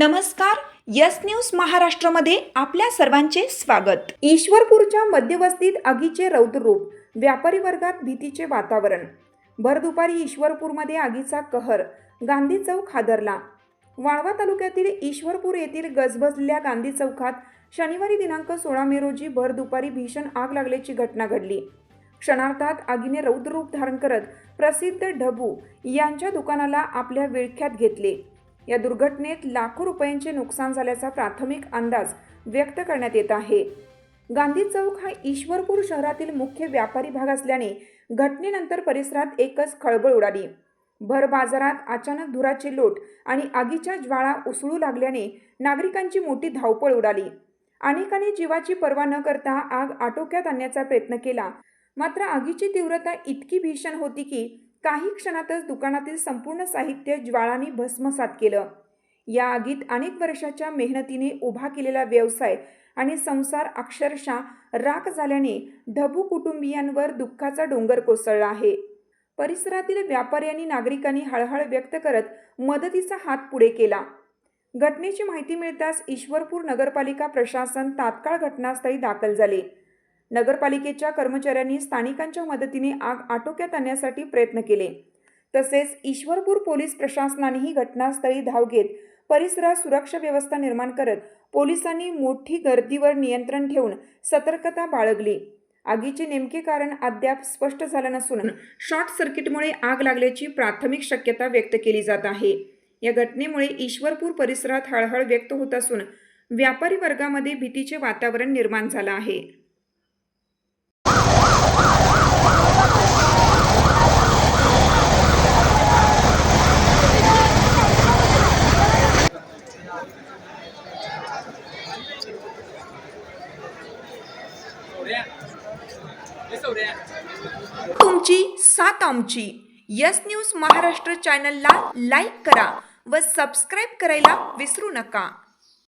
नमस्कार, yes news महाराष्ट्रामध्ये आपल्या सर्वांचे स्वागत। ईश्वरपूरच्या मध्यवस्तीत आगीचे रौद्ररूप, व्यापारी वर्गात भीतीचे वातावरण। भर दुपारी ईश्वरपूरमध्ये आगीचा कहर, गांधी चौक हादरला। वाळवा तालुक्यातील ईश्वरपूर येथील गजबजलेल्या गांधी चौकात शनिवारी दिनांक 16 मे रोजी भर दुपारी भीषण आग लागल्याची घटना घडली। क्षणार्धात आगीने रौद्ररूप धारण करत प्रसिद्ध ढबू यांच्या दुकानाला आपल्या विळख्यात घेतले। या दुर्घटनेत लाखो रुपयांचे नुकसान झाल्याचा प्राथमिक अंदाज व्यक्त करण्यात येत आहे। गांधी चौक हा ईश्वरपूर शहरातील मुख्य व्यापारी भाग असल्याने घटनेनंतर परिसरात एकच खळबळ उडाली। भर बाजारात अचानक धुराचे लोट आणि आगीच्या ज्वाळा उसळू लागल्याने नागरिकांची मोठी धावपळ उडाली। अनेकांनी जीवाची पर्वा न करता आग आटोक्यात आणण्याचा प्रयत्न केला, मात्र आगीची तीव्रता इतकी भीषण होती की काही क्षणातच दुकानातील संपूर्ण साहित्य ज्वाळांनी भस्मसात केलं। या आगीत अनेक वर्षाच्या मेहनतीने उभा केलेला व्यवसाय आणि संसार अक्षरशः राख झाल्याने ढबू कुटुंबियांवर दुःखाचा डोंगर कोसळला आहे। परिसरातील व्यापारी आणि नागरिकांनी हळहळ व्यक्त करत मदतीचा हात पुढे केला। घटनेची माहिती मिळताच ईश्वरपूर नगरपालिका प्रशासन तात्काळ घटनास्थळी दाखल झाले। नगरपालिकेच्या कर्मचाऱ्यांनी स्थानिकांच्या मदतीने आग आटोक्यात आणण्यासाठी प्रयत्न केले। तसेच ईश्वरपूर पोलीस प्रशासनानेही घटनास्थळी धाव घेत परिसरात सुरक्षा व्यवस्था निर्माण करत पोलिसांनी मोठी गर्दीवर नियंत्रण ठेवून सतर्कता बाळगली। आगीचे नेमके कारण अद्याप स्पष्ट झालं नसून शॉर्ट सर्किटमुळे आग लागल्याची प्राथमिक शक्यता व्यक्त केली जात आहे। या घटनेमुळे ईश्वरपूर परिसरात हळहळ व्यक्त होत असून व्यापारी वर्गामध्ये भीतीचे वातावरण निर्माण झालं आहे। तुमची साथ आमची। यस न्यूज महाराष्ट्र चॅनलला लाईक करा व सबस्क्राईब करायला विसरू नका।